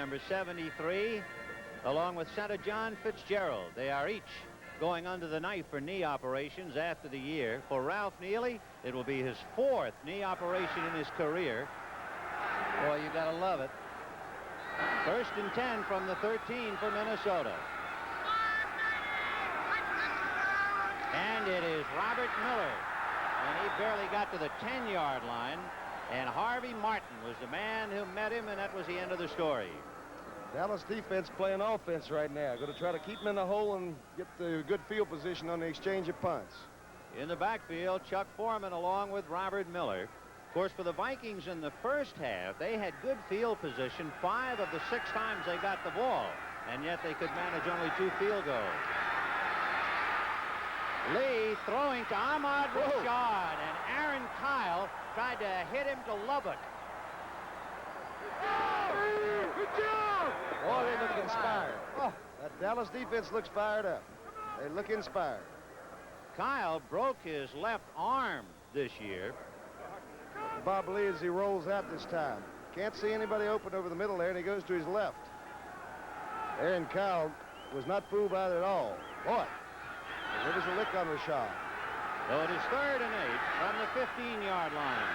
number 73, along with Senator John Fitzgerald. They are each going under the knife for knee operations after the year. For Ralph Neely, it will be his 4th knee operation in his career. Boy, you gotta love it. 1st and 10 from the 13 for Minnesota. And it is Robert Miller. And he barely got to the 10-yard line. And Harvey Martin was the man who met him, and that was the end of the story. Dallas defense playing offense right now. Going to try to keep him in the hole and get the good field position on the exchange of punts. In the backfield, Chuck Foreman along with Robert Miller. Of course, for the Vikings in the first half, they had good field position 5 of the 6 times they got the ball, and yet they could manage only 2 field goals. Lee throwing to Ahmad Rashad, and Aaron Kyle tried to hit him to Lubbock. Good job! Boy, they look inspired. Oh, that Dallas defense looks fired up. They look inspired. Kyle broke his left arm this year. Bob Lee as he rolls out this time. Can't see anybody open over the middle there, and he goes to his left. Aaron Kyle was not fooled by it at all. Boy, there was a lick on Rashad. So it is 3rd and 8 from the 15-yard line.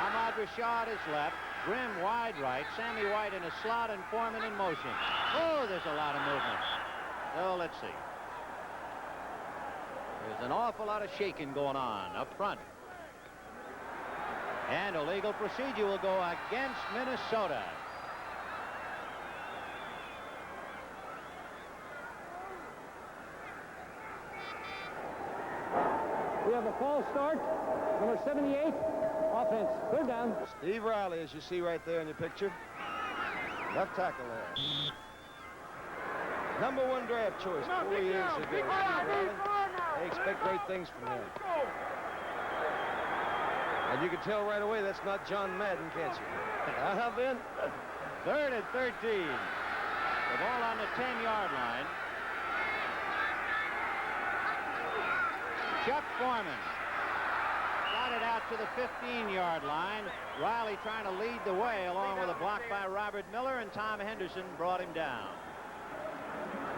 Ahmad Rashad is left. Grimm wide right. Sammy White in a slot and Foreman in motion. Oh, there's a lot of movement. Oh, let's see. There's an awful lot of shaking going on up front. And a legal procedure will go against Minnesota. We have a false start. Number 78, offense. Third down. Steve Riley, as you see right there in your picture. Left tackle there. Number 1 draft choice 4 years ago. Steve Riley. They expect great things from him. And you can tell right away that's not John Madden, can't you? How Ben? 3rd and 13. The ball on the 10-yard line. Chuck Foreman got it out to the 15-yard line. Riley trying to lead the way along with a block by Robert Miller, and Tom Henderson brought him down.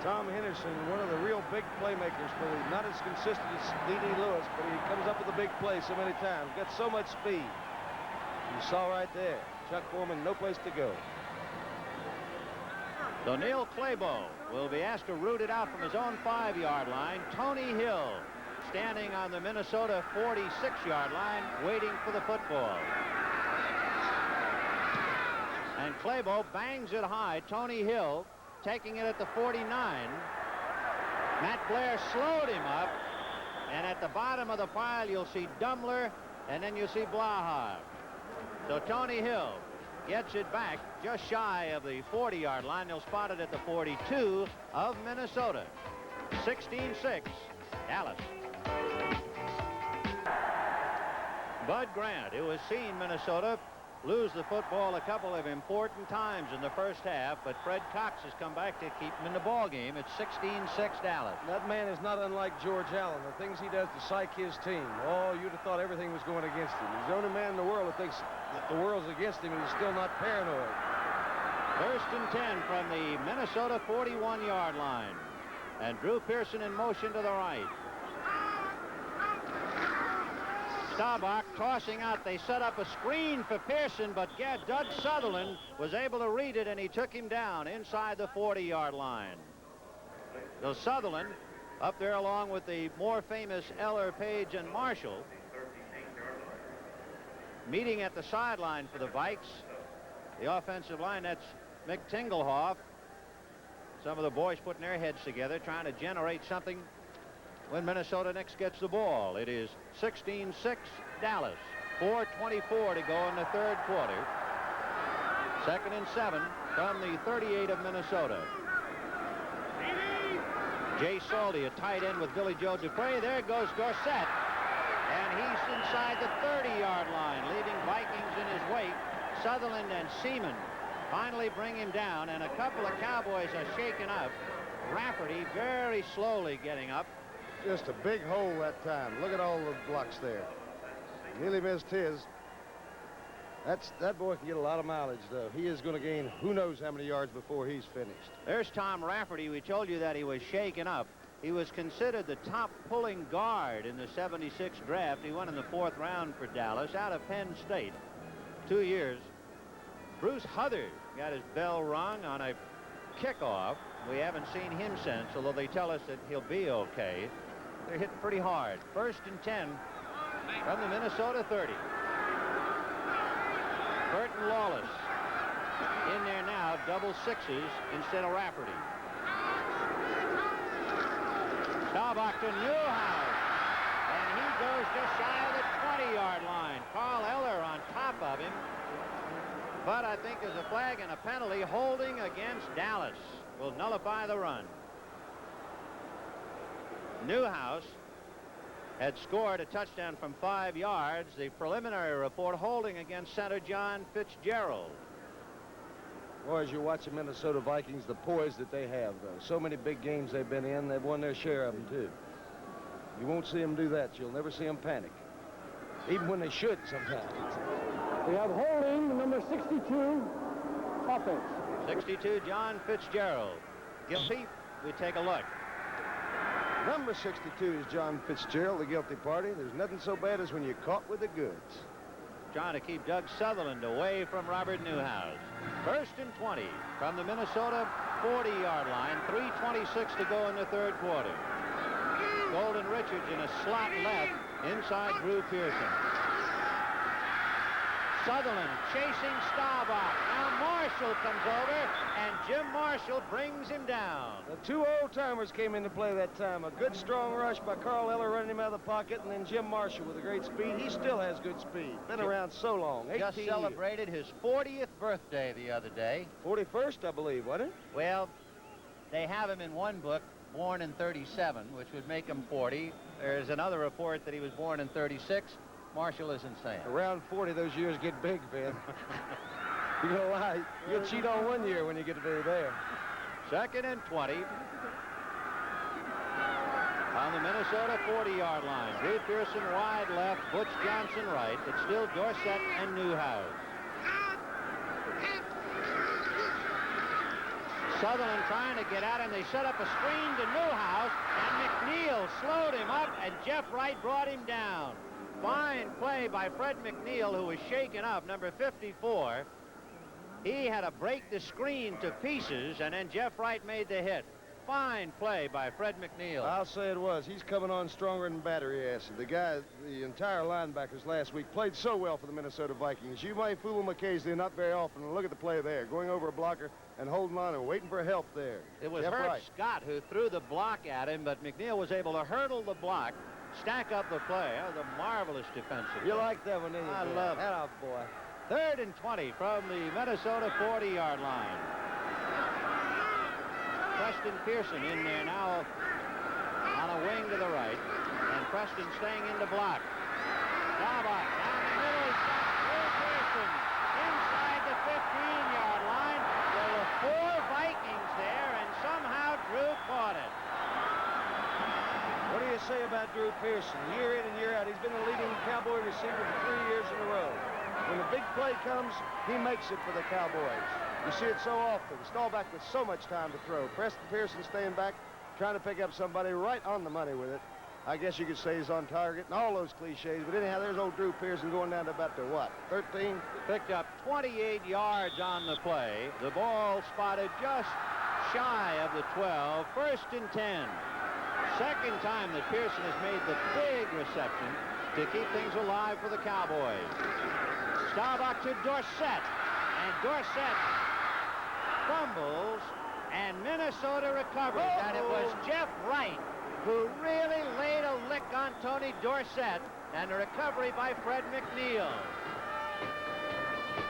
Tom Henderson, one of the real big playmakers for the, not as consistent as D.D. Lewis, but he comes up with a big play so many times. Got so much speed. You saw right there. Chuck Foreman, no place to go. So Neil Claybo will be asked to root it out from his own 5-yard line. Tony Hill standing on the Minnesota 46-yard line waiting for the football. And Claybo bangs it high. Tony Hill taking it at the 49. Matt Blair slowed him up, and at the bottom of the pile you'll see Dumler, and then you'll see Blaha. So Tony Hill gets it back just shy of the 40-yard line. They'll spot it at the 42 of Minnesota. 16-6, Dallas. Bud Grant, who has seen Minnesota lose the football a couple of important times in the first half, but Fred Cox has come back to keep him in the ball game. It's 16-6 Dallas. That man is not unlike George Allen. The things he does to psych his team. Oh, you'd have thought everything was going against him. He's the only man in the world that thinks that the world's against him, and he's still not paranoid. 1st and 10 from the Minnesota 41-yard line. And Drew Pearson in motion to the right. Staubach tossing out. They set up a screen for Pearson, but Doug Sutherland was able to read it, and he took him down inside the 40-yard line. So Sutherland up there along with the more famous Eller, Page, and Marshall meeting at the sideline for the Vikes. The offensive line, that's Mick Tingelhoff. Some of the boys putting their heads together trying to generate something when Minnesota next gets the ball. It is 16-6 Dallas. 4:24 to go in the 3rd quarter. 2nd and 7 from the 38 of Minnesota. Jay Salty, a tight end with Billy Joe Dupre. There goes Dorsett. And he's inside the 30-yard line, leaving Vikings in his wake. Sutherland and Seaman finally bring him down, and a couple of Cowboys are shaken up. Rafferty very slowly getting up. Just a big hole that time. Look at all the blocks there. Nearly missed his. That boy can get a lot of mileage, though. He is going to gain who knows how many yards before he's finished. There's Tom Rafferty. We told you that he was shaken up. He was considered the top pulling guard in the '76 draft. He went in the 4th round for Dallas out of Penn State. 2 years. Bruce Huthard got his bell rung on a kickoff. We haven't seen him since, although they tell us that he'll be okay. They're hitting pretty hard. 1st and 10 from the Minnesota 30. Burton Lawless in there now, double sixes instead of Rafferty. Staubach to Newhouse, and he goes just shy of the 20-yard line. Carl Eller on top of him, but I think there's a flag and a penalty. Holding against Dallas will nullify the run. Newhouse had scored a touchdown from 5 yards. The preliminary report holding against center John Fitzgerald. Boy, as you watch the Minnesota Vikings, the poise that they have, though. So many big games they've been in, they've won their share of them, too. You won't see them do that. You'll never see them panic, even when they should sometimes. We have holding number 62, offense. 62, John Fitzgerald. Guilty? We take a look. Number 62 is John Fitzgerald, the guilty party. There's nothing so bad as when you're caught with the goods. Trying to keep Doug Sutherland away from Robert Newhouse. 1st and 20 from the Minnesota 40-yard line. 3:26 to go in the 3rd quarter. Golden Richards in a slot left inside Drew Pearson. Sutherland chasing Staubach. Now Marshall comes over, and Jim Marshall brings him down. The 2 old-timers came into play that time. A good, strong rush by Carl Eller running him out of the pocket, and then Jim Marshall with a great speed. He still has good speed. Been around so long. Just celebrated his 40th birthday the other day. 41st, I believe, wasn't it? Well, they have him in one book, born in 37, which would make him 40. There's another report that he was born in 36. Marshall isn't saying. Around 40, those years get big, Ben. You're gonna lie. You'll cheat on 1 year when you get to be there. 2nd and 20. On the Minnesota 40-yard line. Drew Pearson wide left, Butch Johnson right. It's still Dorsett and Newhouse. Sutherland trying to get at him. They set up a screen to Newhouse, and McNeil slowed him up, and Jeff Wright brought him down. Fine play by Fred McNeil, who was shaken up, number 54. He had to break the screen to pieces, and then Jeff Wright made the hit. Fine play by Fred McNeil. I'll say it was. He's coming on stronger than battery acid. The entire linebackers last week played so well for the Minnesota Vikings. You might fool them occasionally, not very often. Look at the play there, going over a blocker and holding on and waiting for help there. It was Herb Scott who threw the block at him, but McNeil was able to hurdle the block, stack up the play. That was a marvelous defensive You play. like that one, didn't you? I love it. That boy. 3rd and 20 from the Minnesota 40-yard line. Preston Pearson in there now on a wing to the right, and Preston staying in the block. Staubach down the middle. He's got Drew Pearson inside the 15-yard line. There were 4 Vikings there, and somehow Drew caught it. What do you say about Drew Pearson? Year in and year out, he's been the leading Cowboy receiver for 3 years in a row. When the big play comes, he makes it for the Cowboys. You see it so often. Staubach with so much time to throw. Preston Pearson staying back, trying to pick up somebody right on the money with it. I guess you could say he's on target and all those cliches. But anyhow, there's old Drew Pearson going down to about the what? 13? Picked up 28 yards on the play. The ball spotted just shy of the 12. 1st and 10. Second time that Pearson has made the big reception to keep things alive for the Cowboys. Staubach to Dorsett, and Dorsett fumbles, and Minnesota recovers. And it was Jeff Wright who really laid a lick on Tony Dorsett, and a recovery by Fred McNeil.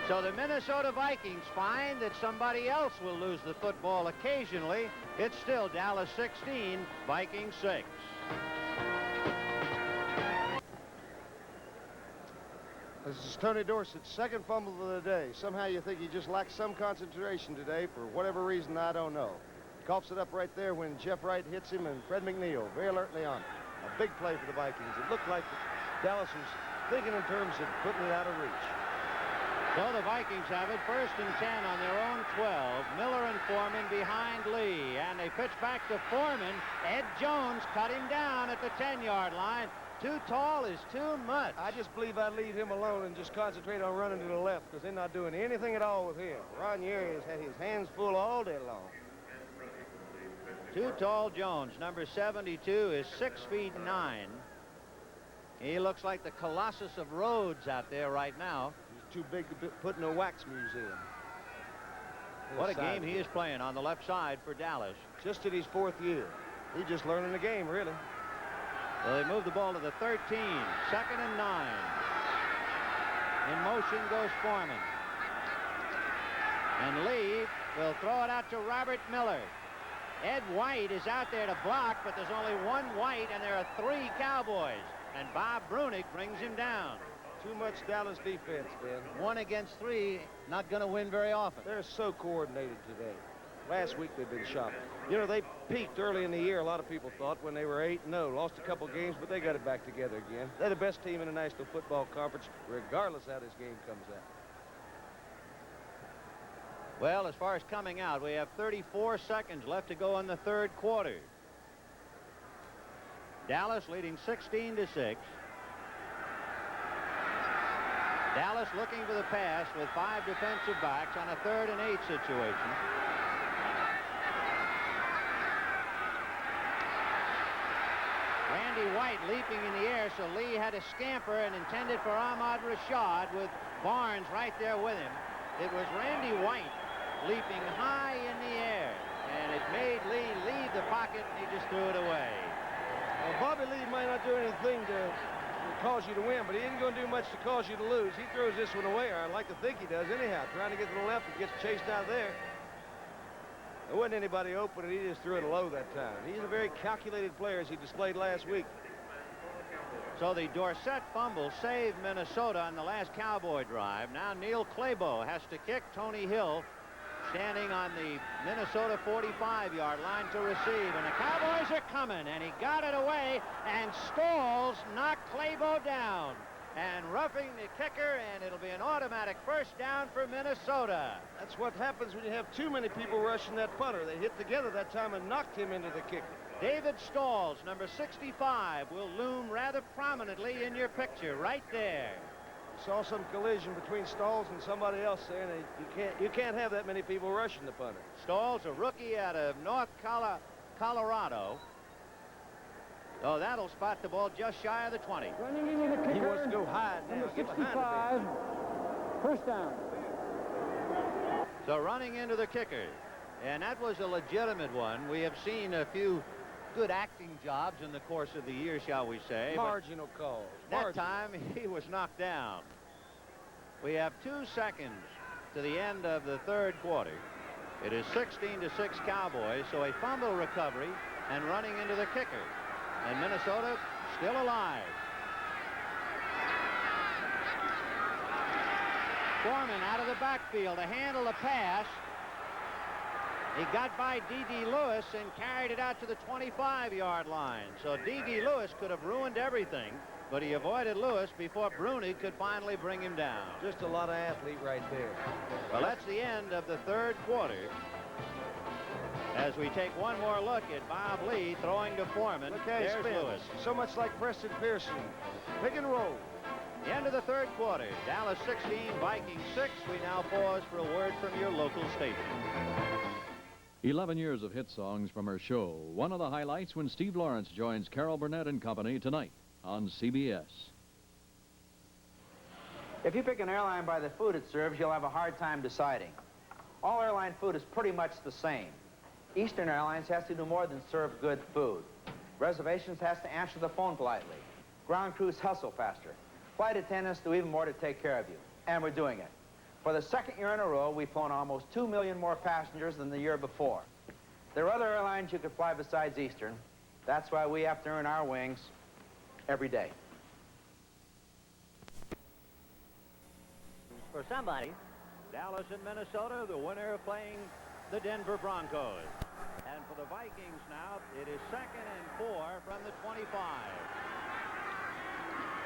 So the Minnesota Vikings find that somebody else will lose the football occasionally. It's still Dallas 16, Vikings 6. This is Tony Dorsett's second fumble of the day. Somehow you think he just lacks some concentration today. For whatever reason, I don't know. Coughs it up right there when Jeff Wright hits him, and Fred McNeil very alertly on it. A big play for the Vikings. It looked like Dallas was thinking in terms of putting it out of reach. So the Vikings have it 1st and 10 on their own 12. Miller and Foreman behind Lee. And they pitch back to Foreman. Ed Jones cut him down at the 10-yard line. Too tall is too much. I just believe I'd leave him alone and just concentrate on running to the left, because they're not doing anything at all with him. Ranieri has had his hands full all day long. Too tall Jones, number 72, is 6 feet 9. He looks like the Colossus of Rhodes out there right now. He's too big to put in a wax museum. What a game he is playing on the left side for Dallas. Just in his 4th year. He's just learning the game, really. Well, they move the ball to the 13. 2nd and 9. In motion goes Foreman. And Lee will throw it out to Robert Miller. Ed White is out there to block, but there's only one White, and there are 3 Cowboys. And Bob Brunick brings him down. Too much Dallas defense, Ben. 1 against 3, not going to win very often. They're so coordinated today. Last week they've been shocking. You know, they peaked early in the year, a lot of people thought, when they were 8-0. Lost a couple games, but they got it back together again. They're the best team in the National Football Conference, regardless how this game comes out. Well, as far as coming out, we have 34 seconds left to go in the 3rd quarter. Dallas leading 16-6. Dallas looking for the pass with 5 defensive backs on a 3rd and 8 situation. Randy White leaping in the air, so Lee had to scamper and intended for Ahmad Rashad with Barnes right there with him. It was Randy White leaping high in the air, and it made Lee leave the pocket, and he just threw it away. Well, Bobby Lee might not do anything to cause you to win, but he isn't going to do much to cause you to lose. He throws this one away, or I'd like to think he does anyhow, trying to get to the left and gets chased out there. There wasn't anybody open, and he just threw it low that time. He's a very calculated player, as he displayed last week. So the Dorsett fumble saved Minnesota on the last Cowboy drive. Now Neil Clabo has to kick. Tony Hill standing on the Minnesota 45-yard line to receive, and the Cowboys are coming, and he got it away, and Stolz knocked Clabo down, and roughing the kicker, and it'll be an automatic 1st down for Minnesota. That's what happens when you have too many people rushing that punter. They hit together that time and knocked him into the kicker. David Stolz, number 65, will loom rather prominently in your picture right there. Saw some collision between Stolz and somebody else there, and you can't have that many people rushing the punter. Stolz, a rookie out of North Colorado. Oh, that'll spot the ball just shy of the 20. Running into the kicker. He wants to go high now. Number Get behind 65. First down. So running into the kicker, and that was a legitimate one. We have seen a few good acting jobs in the course of the year, shall we say. Marginal calls. That time he was knocked down. We have 2 seconds to the end of the 3rd quarter. It is 16-6 Cowboys, so a fumble recovery and running into the kicker. And Minnesota still alive. Foreman out of the backfield to handle the pass. He got by D.D. Lewis and carried it out to the 25-yard line. So D.D. Lewis could have ruined everything, but he avoided Lewis before Bruni could finally bring him down. Just a lot of athlete right there. Well, that's the end of the 3rd quarter. As we take one more look at Bob Lee throwing to Foreman. Look how he There's spins. Lewis. So much like Preston Pearson. Pick and roll. The end of the 3rd quarter. Dallas 16, Vikings 6. We now pause for a word from your local station. 11 years of hit songs from her show. One of the highlights when Steve Lawrence joins Carol Burnett and Company tonight on CBS. If you pick an airline by the food it serves, you'll have a hard time deciding. All airline food is pretty much the same. Eastern Airlines has to do more than serve good food. Reservations has to answer the phone politely. Ground crews hustle faster. Flight attendants do even more to take care of you. And we're doing it. For the 2nd year in a row, we've flown almost 2 million more passengers than the year before. There are other airlines you could fly besides Eastern. That's why we have to earn our wings every day. For somebody, Dallas and Minnesota, the winner playing the Denver Broncos. And for the Vikings now, it is 2nd and 4 from the 25.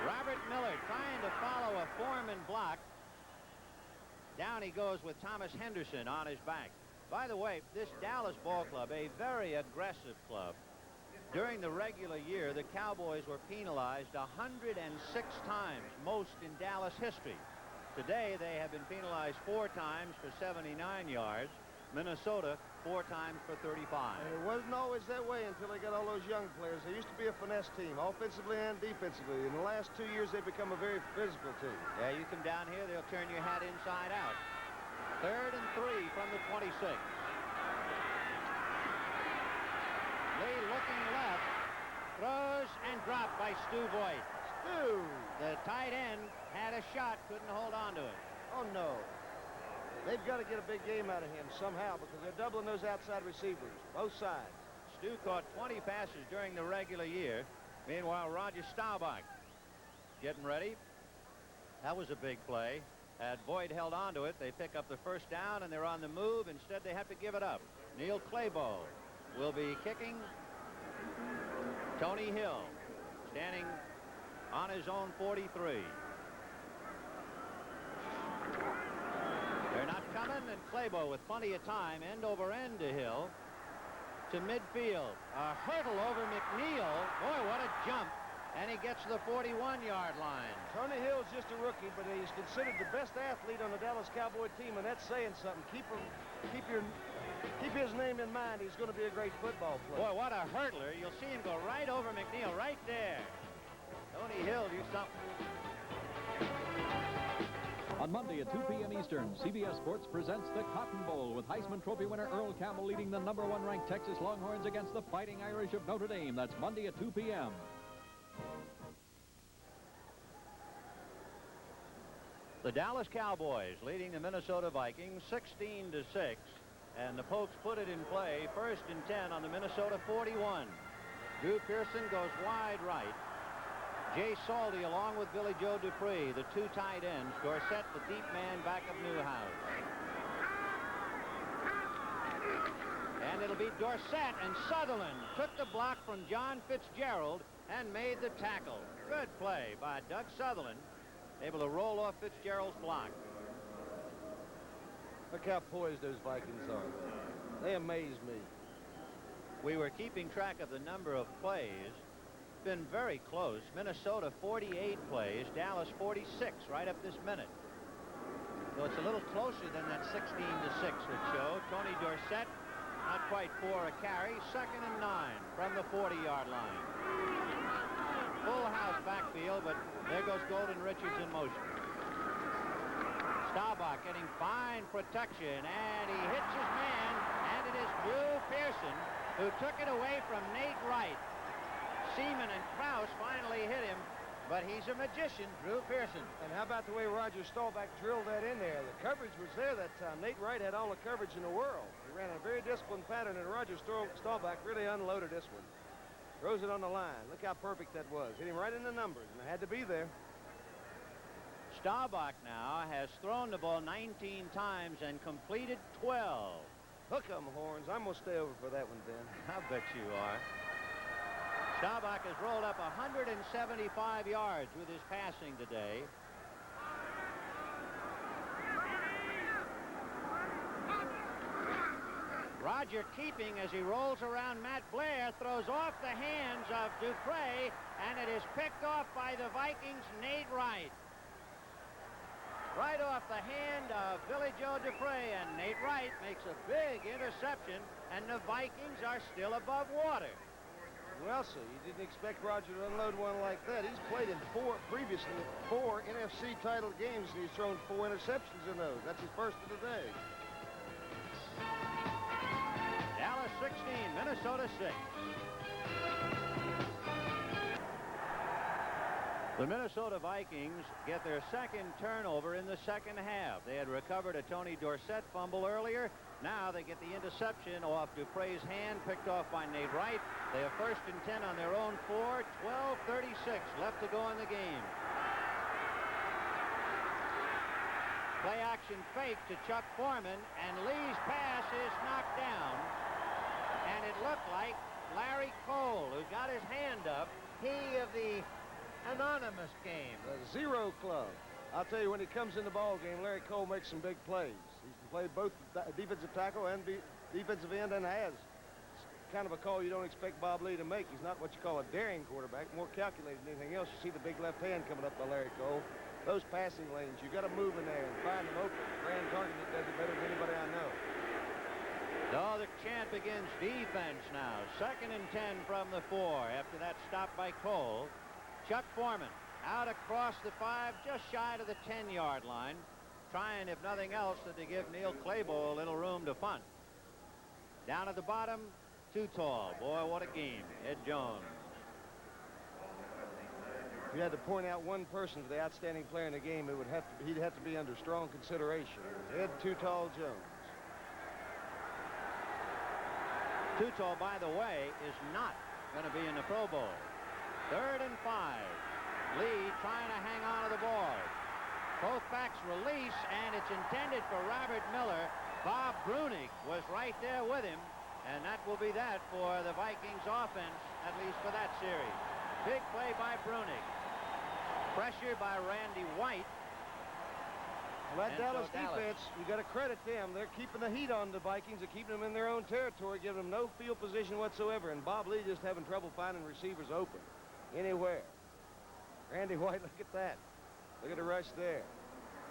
Robert Miller trying to follow a Foreman block. Down he goes with Thomas Henderson on his back. By the way, this Dallas ball club, a very aggressive club. During the regular year, the Cowboys were penalized 106 times, most in Dallas history. Today, they have been penalized 4 times for 79 yards. Minnesota 4 times for 35. And it wasn't always that way until they got all those young players. They used to be a finesse team, offensively and defensively. In the last 2 years, they've become a very physical team. Yeah, you come down here, they'll turn your hat inside out. 3rd and 3 from the 26. Lee looking left, throws and dropped by Stu Voigt. Stu! The tight end had a shot, couldn't hold on to it. Oh, no. They've got to get a big game out of him somehow because they're doubling those outside receivers, both sides. Stu caught 20 passes during the regular year. Meanwhile, Roger Staubach getting ready. That was a big play. Had Boyd held on to it, they pick up the first down, and they're on the move. Instead, they have to give it up. Neil Claybo will be kicking. Tony Hill standing on his own 43. They're not coming, and Claybo with plenty of time, end over end to Hill, to midfield. A hurdle over McNeil. Boy, what a jump. And he gets to the 41-yard line. Tony Hill's just a rookie, but he's considered the best athlete on the Dallas Cowboy team, and that's saying something. Keep his name in mind. He's going to be a great football player. Boy, what a hurdler. You'll see him go right over McNeil, right there. Tony Hill, do something. On Monday at 2 p.m. Eastern, CBS Sports presents the Cotton Bowl with Heisman Trophy winner Earl Campbell leading the #1 ranked Texas Longhorns against the Fighting Irish of Notre Dame. That's Monday at 2 p.m. The Dallas Cowboys leading the Minnesota Vikings 16-6, and the Pokes put it in play. 1st and 10 on the Minnesota 41. Drew Pearson goes wide right. Jay Salty along with Billy Joe Dupree, the 2 tight ends. Dorsett, the deep man back of Newhouse. And it'll be Dorsett, and Sutherland took the block from John Fitzgerald and made the tackle. Good play by Doug Sutherland, able to roll off Fitzgerald's block. Look how poised those Vikings are. They amaze me. We were keeping track of the number of plays. Been very close. Minnesota 48 plays, Dallas 46 right up this minute. So it's a little closer than that 16-6 would show. Tony Dorsett not quite 4 a carry. 2nd and 9 from the 40-yard line. Full house backfield, but there goes Golden Richards in motion. Staubach getting fine protection, and he hits his man, and it is Drew Pearson who took it away from Nate Wright. Seaman and Krause finally hit him, but he's a magician, Drew Pearson. And how about the way Roger Staubach drilled that in there? The coverage was there that time. Nate Wright had all the coverage in the world. He ran a very disciplined pattern, and Roger Staubach really unloaded this one. Throws it on the line. Look how perfect that was. Hit him right in the numbers, and it had to be there. Staubach now has thrown the ball 19 times and completed 12. Hook 'em, Horns. I'm going to stay over for that one, Ben. I bet you are. Staubach has rolled up 175 yards with his passing today. Roger keeping as he rolls around Matt Blair, throws off the hands of Dupre, and it is picked off by the Vikings' Nate Wright. Right off the hand of Billy Joe Dupre, and Nate Wright makes a big interception, and the Vikings are still above water. Well, sir, you didn't expect Roger to unload one like that. He's played in previously 4 NFC title games, and he's thrown 4 interceptions in those. That's his first of the day. Dallas 16, Minnesota 6. The Minnesota Vikings get their 2nd turnover in the 2nd half. They had recovered a Tony Dorsett fumble earlier. Now they get the interception off Dupre's hand, picked off by Nate Wright. They have 1st and 10 on their own 4, 12:36 left to go in the game. Play action fake to Chuck Foreman, and Lee's pass is knocked down. And it looked like Larry Cole, who got his hand up, he of the anonymous game. The Zero Club. I'll tell you, when he comes in the ball game, Larry Cole makes some big plays. He's played both defensive tackle and defensive end, and has kind of a call you don't expect Bob Lee to make. He's not what you call a daring quarterback, more calculated than anything else. You see the big left hand coming up by Larry Cole. Those passing lanes, you got to move in there and find them open. Fran Tarkenton does it better than anybody I know. So the chant begins defense now. 2nd and 10 from the 4 after that stop by Cole. Chuck Foreman out across the 5, just shy of the 10-yard line, trying, if nothing else, to give Neil Claybo a little room to punt. Down at the bottom, too tall. Boy, what a game. Ed Jones. If you had to point out one person for the outstanding player in the game, he'd have to be under strong consideration. Ed Too Tall Jones. Too Tall, by the way, is not going to be in the Pro Bowl. 3rd and 5. Lee trying to hang on to the ball. Both backs release, and it's intended for Robert Miller. Bob Brunig was right there with him, and that will be that for the Vikings offense, at least for that series. Big play by Brunig. Pressure by Randy White. Well, that Dallas defense, you got to credit them. They're keeping the heat on the Vikings. They're keeping them in their own territory, giving them no field position whatsoever. And Bob Lee just having trouble finding receivers open anywhere. Randy White, look at that. Look at the rush there.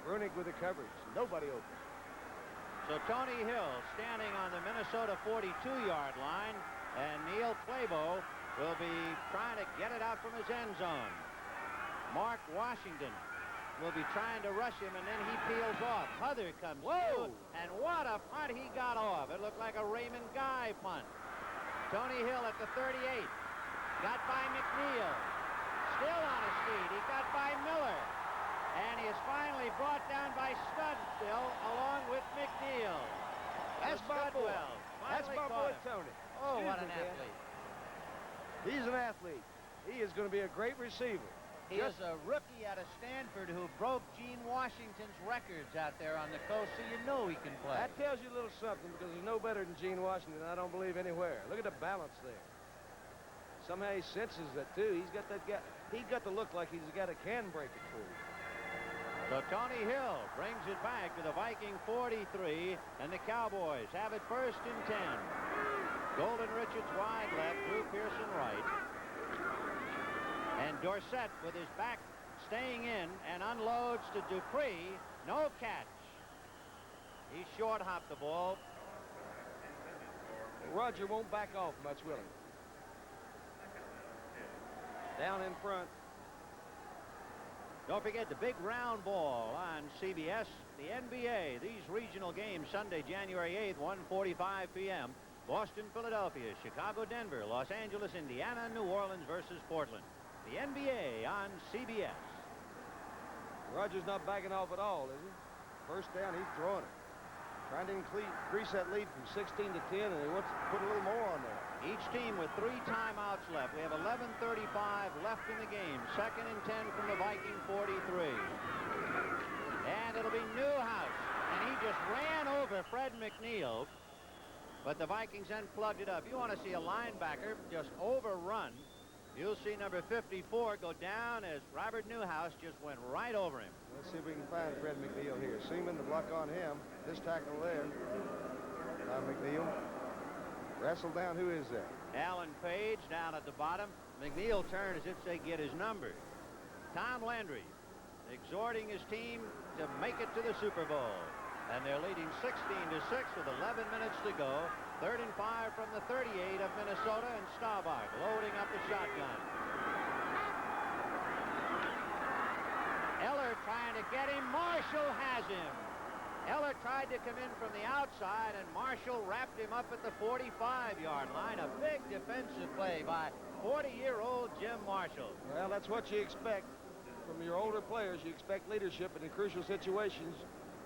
Brunig with the coverage. Nobody open. So Tony Hill standing on the Minnesota 42-yard line, and Neil Claybo will be trying to get it out from his end zone. Mark Washington will be trying to rush him, and then he peels off. Huther comes through, and what a punt he got off. It looked like a Raymond Guy punt. Tony Hill at the 38. Got by McNeil. Still on his feet. He got by Miller. And he is finally brought down by Studwell along with McNeil. That's my boy. That's my boy, him. Tony. Oh, what an Dan. athlete. He's an athlete. He is going to be a great receiver. He is a rookie out of Stanford who broke Gene Washington's records out there on the coast, so you know he can play. That tells you a little something, because he's no better than Gene Washington, I don't believe, anywhere. Look at the balance there. Somehow he senses that, too. He's got to look like he's a guy that can break it through. So Tony Hill brings it back to the Viking 43, and the Cowboys have it 1st and 10. Golden Richards wide left, Drew Pearson right. And Dorsett with his back staying in and unloads to Dupree. No catch. He short hopped the ball. Roger won't back off much, will he? Down in front. Don't forget the big round ball on CBS. The NBA, these regional games Sunday, January 8th, 1:45 p.m. Boston, Philadelphia, Chicago, Denver, Los Angeles, Indiana, New Orleans versus Portland. The NBA on CBS. Rogers not backing off at all, is he? 1st down, he's throwing it. Trying to increase that lead from 16 to 10, and he wants to put a little more on there. Each team with 3 timeouts left. We have 11:35 left in the game. 2nd and 10 from the Viking 43. And it'll be Newhouse. And he just ran over Fred McNeil. But the Vikings then plugged it up. You want to see a linebacker just overrun. You'll see number 54 go down as Robert Newhouse just went right over him. Let's see if we can find Fred McNeil here. Seaman to block on him. This tackle there. McNeil. Wrestled down. Who is that? Alan Page down at the bottom. McNeil turned as if they get his number. Tom Landry exhorting his team to make it to the Super Bowl. And they're leading 16-6 with 11 minutes to go. 3rd and 5 from the 38 of Minnesota, and Staubach loading up the shotgun. Eller trying to get him. Marshall has him. Eller tried to come in from the outside, and Marshall wrapped him up at the 45-yard line. A big defensive play by 40-year-old Jim Marshall. Well, that's what you expect from your older players. You expect leadership in crucial situations.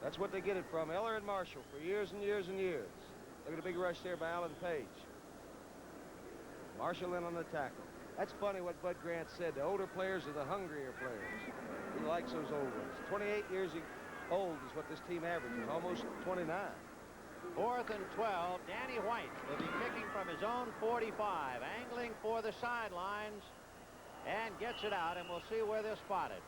That's what they get it from, Eller and Marshall, for years and years and years. Look at the big rush there by Alan Page. Marshall in on the tackle. That's funny what Bud Grant said. The older players are the hungrier players. He likes those old ones. 28 years old is what this team averages, almost 29. 4th and 12. Danny White will be kicking from his own 45, angling for the sidelines, and gets it out, and we'll see where they're spotted.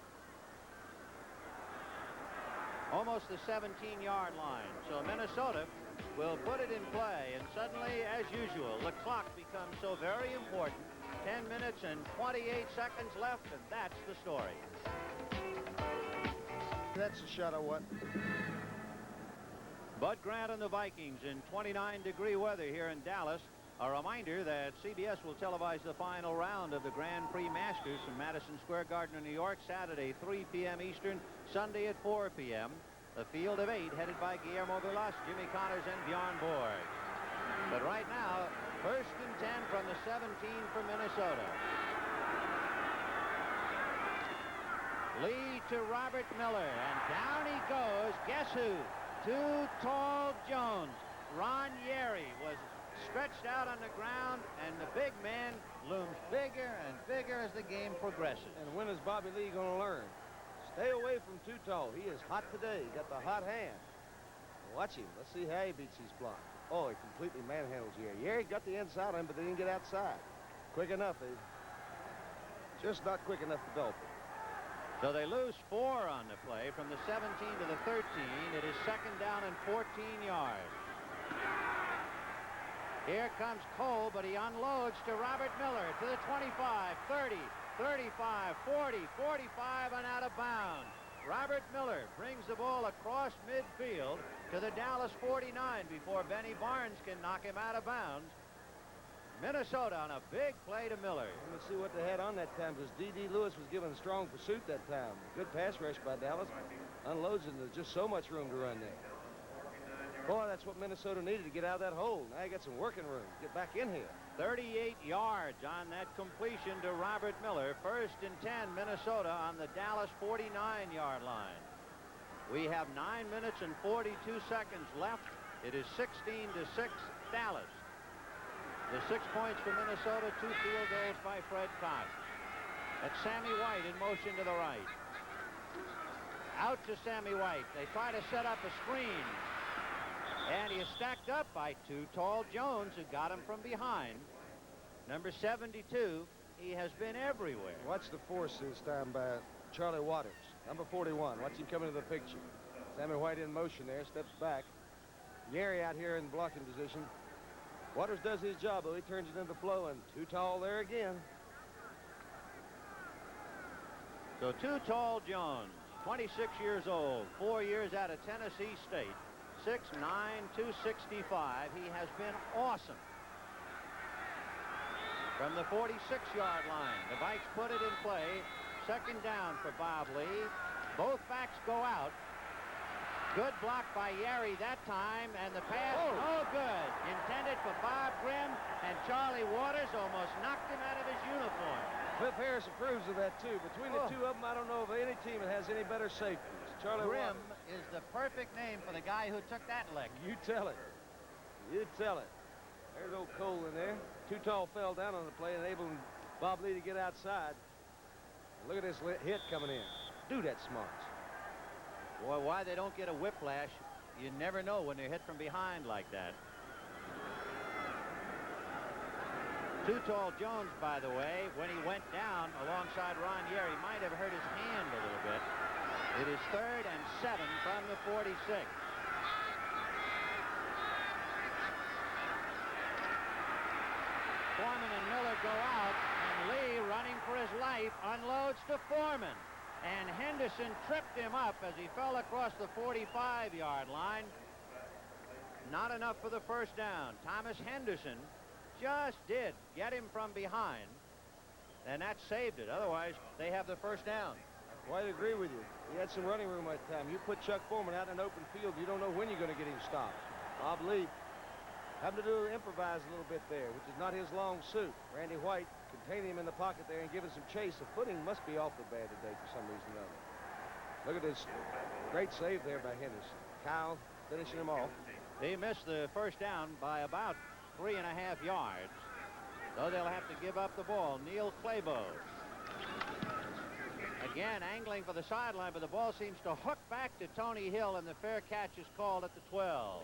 almost the 17-yard line. So Minnesota will put it in play, and suddenly, as usual, the clock becomes so very important. 10 minutes and 28 seconds left, and that's the story. That's a shot I want. Bud Grant and the Vikings in 29-degree weather here in Dallas. A reminder that CBS will televise the final round of the Grand Prix Masters from Madison Square Garden in New York, Saturday, 3 p.m. Eastern, Sunday at 4 p.m. The field of 8 headed by Guillermo Vilas, Jimmy Connors, and Bjorn Borg. But right now, 1st and 10 from the 17 for Minnesota. Lead to Robert Miller, and down he goes. Guess who? Too Tall Jones. Ron Yeri was stretched out on the ground, and the big man looms bigger and bigger as the game progresses. And when is Bobby Lee going to learn? Stay away from Too Tall. He is hot today. He got the hot hand. Watch him. Let's see how he beats his block. Oh, he completely manhandles Yeri. Yeri got the inside on him, but they didn't get outside. Quick enough, just not quick enough for Dolphin. So they lose 4 on the play from the 17 to the 13. It is 2nd down and 14 yards. Here comes Cole, but he unloads to Robert Miller to the 25, 30, 35, 40, 45, and out of bounds. Robert Miller brings the ball across midfield to the Dallas 49 before Benny Barnes can knock him out of bounds. Minnesota on a big play to Miller. Let's see what they had on that time, because D.D. Lewis was given a strong pursuit that time. Good pass rush by Dallas. Unloads, and there's just so much room to run there. Boy, that's what Minnesota needed to get out of that hole. Now you got some working room. Get back in here. 38 yards on that completion to Robert Miller. 1st and 10, Minnesota on the Dallas 49-yard line. We have 9 minutes and 42 seconds left. It is 16-6 Dallas. The 6 points for Minnesota, 2 field goals by Fred Cox. That's Sammy White in motion to the right. Out to Sammy White. They try to set up a screen. And he is stacked up by Too Tall Jones, who got him from behind. Number 72, he has been everywhere. Watch the force this time by Charlie Waters. Number 41. Watch him come into the picture. Sammy White in motion there, steps back. Yeri out here in blocking position. Waters does his job, though. He turns it into flow, and Too Tall there again. So Too Tall Jones, 26 years old, 4 years out of Tennessee State, 6'9", 265. He has been awesome. From the 46-yard line, the Vikes put it in play. 2nd down for Bob Lee. Both backs go out. Good block by Yeri that time, and the pass, no good. Intended for Bob Grimm, and Charlie Waters almost knocked him out of his uniform. Cliff Harris approves of that, too. Between the two of them, I don't know of any team that has any better safeties. Charlie Grimm Waters is the perfect name for the guy who took that lick. You tell it. You tell it. There's old Cole in there. Too Tall fell down on the play, enabling Bob Lee to get outside. Look at this hit coming in. Do that, Smarts. Boy, why they don't get a whiplash, you never know when they're hit from behind like that. Too Tall Jones, by the way, when he went down alongside Ron Yeri, might have hurt his hand a little bit. It is 3rd and 7 from the 46. Foreman and Miller go out, and Lee, running for his life, unloads to Foreman. And Henderson tripped him up as he fell across the 45-yard line. Not enough for the 1st down. Thomas Henderson just did get him from behind, and that saved it. Otherwise, they have the 1st down. I quite agree with you. He had some running room that time. You put Chuck Foreman out in an open field, you don't know when you're going to get him stopped. Bob Lee having to improvise a little bit there, which is not his long suit. Randy White containing him in the pocket there and giving some chase. The footing must be awfully bad today for some reason or other. Look at this great save there by Henderson. Kyle finishing him off. They missed the 1st down by about 3.5 yards. So they'll have to give up the ball. Neil Clabo. Again, angling for the sideline, but the ball seems to hook back to Tony Hill, and the fair catch is called at the 12.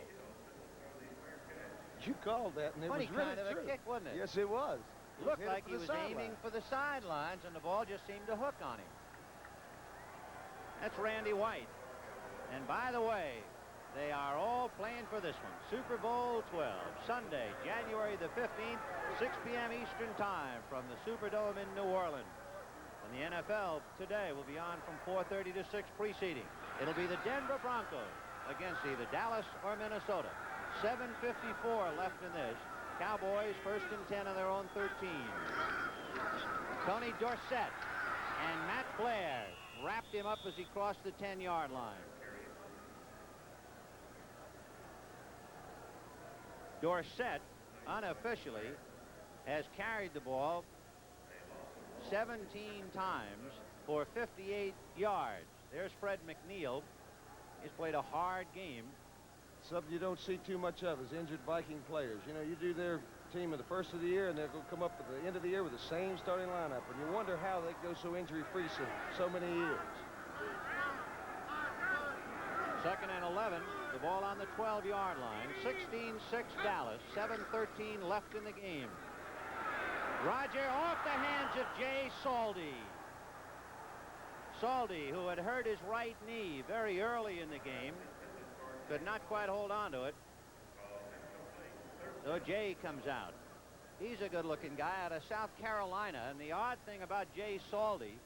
You called that, and it was really kind of true. a kick, wasn't it? Yes, it was. Looked like he was aiming for the sidelines, and the ball just seemed to hook on him. That's Randy White. And by the way, they are all playing for this one. Super Bowl 12, Sunday, January the 15th, 6 p.m. Eastern Time from the Superdome in New Orleans. And the NFL today will be on from 4:30 to 6 preceding. It'll be the Denver Broncos against either Dallas or Minnesota. 7:54 left in this. Cowboys first and 10 on their own 13. Tony Dorsett and Matt Blair wrapped him up as he crossed the 10-yard line. Dorsett unofficially has carried the ball 17 times for 58 yards. There's Fred McNeil. He's played a hard game. Something you don't see too much of is injured Viking players. You know, you do their team at the first of the year, and they're going to come up at the end of the year with the same starting lineup, and you wonder how they go so injury-free so many years. Second and 11. The ball on the 12-yard line. 16-6 Dallas. 7:13 left in the game. Roger off the hands of Jay Saldy. Saldy, who had hurt his right knee very early in the game, could not quite hold on to it. So Jay comes out. He's a good-looking guy out of South Carolina, and the odd thing about Jay Saldy,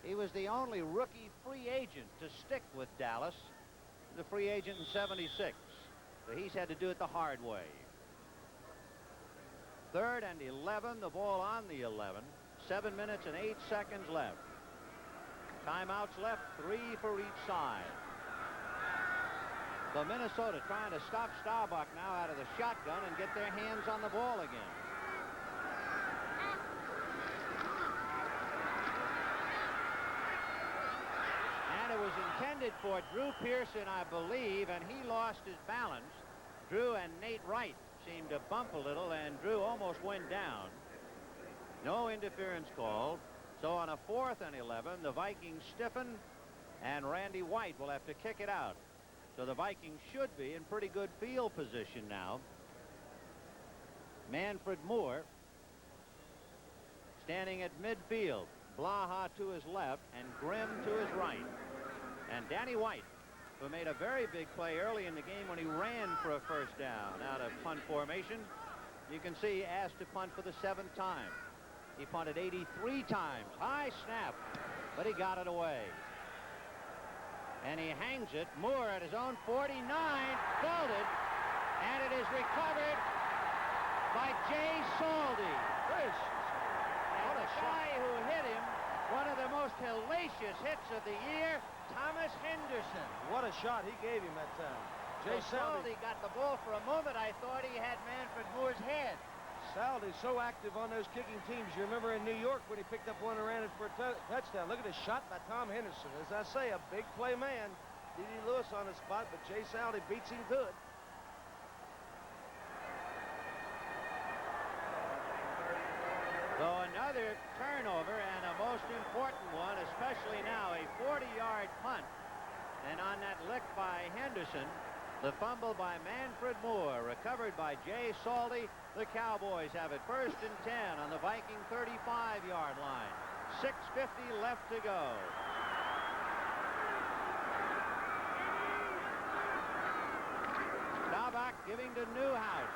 he was the only rookie free agent to stick with Dallas, the free agent in '76. So he's had to do it the hard way. 3rd and 11, the ball on the 11. 7 minutes and 8 seconds left. Timeouts left, 3 for each side. So Minnesota trying to stop Starbuck now out of the shotgun and get their hands on the ball again. And it was intended for Drew Pearson, I believe, and he lost his balance. Drew and Nate Wright seemed to bump a little, and Drew almost went down. No interference called. So on a 4th and 11, the Vikings stiffen, and Randy White will have to kick it out. So the Vikings should be in pretty good field position now. Manfred Moore standing at midfield. Blaha to his left and Grimm to his right. And Danny White, who made a very big play early in the game when he ran for a first down out of punt formation. You can see asked to punt for the 7th time. He punted 83 times. High snap, but he got it away. And he hangs it. Moore at his own 49, belted, and it is recovered by Jay Saldy. And the guy who hit him, one of the most hellacious hits of the year, Thomas Henderson. What a shot he gave him that time. Jay Saldy got the ball for a moment. I thought he had Manfred Moore's head. Saldy's so active on those kicking teams. You remember in New York when he picked up one and ran it for a touchdown. Look at the shot by Tom Henderson. As I say, a big play man. D.D. Lewis on the spot, but Jay Saldy beats him good. So another turnover, and a most important one, especially now, a 40-yard punt. And on that lick by Henderson, the fumble by Manfred Moore, recovered by Jay Saldy. The Cowboys have it 1st and 10 on the Viking 35-yard line. 6:50 left to go. Staubach giving to Newhouse.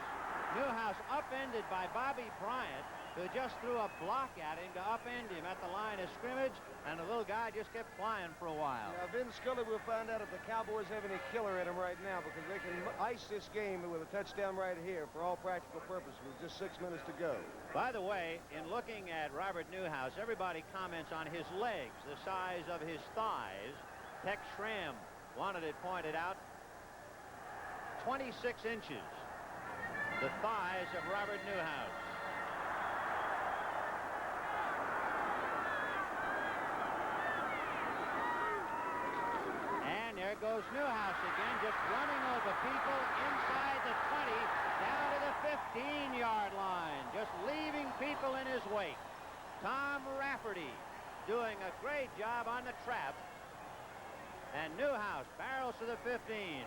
Newhouse upended by Bobby Bryant, who just threw a block at him to upend him at the line of scrimmage, and the little guy just kept flying for a while. Now, Vin Scully will find out if the Cowboys have any killer in them right now, because they can ice this game with a touchdown right here for all practical purposes with just 6 minutes to go. By the way, in looking at Robert Newhouse, everybody comments on his legs, the size of his thighs. Tex Schramm wanted it pointed out. 26 inches. The thighs of Robert Newhouse. And there goes Newhouse again, just running over people inside the 20, down to the 15-yard line, just leaving people in his wake. Tom Rafferty doing a great job on the trap. And Newhouse barrels to the 15.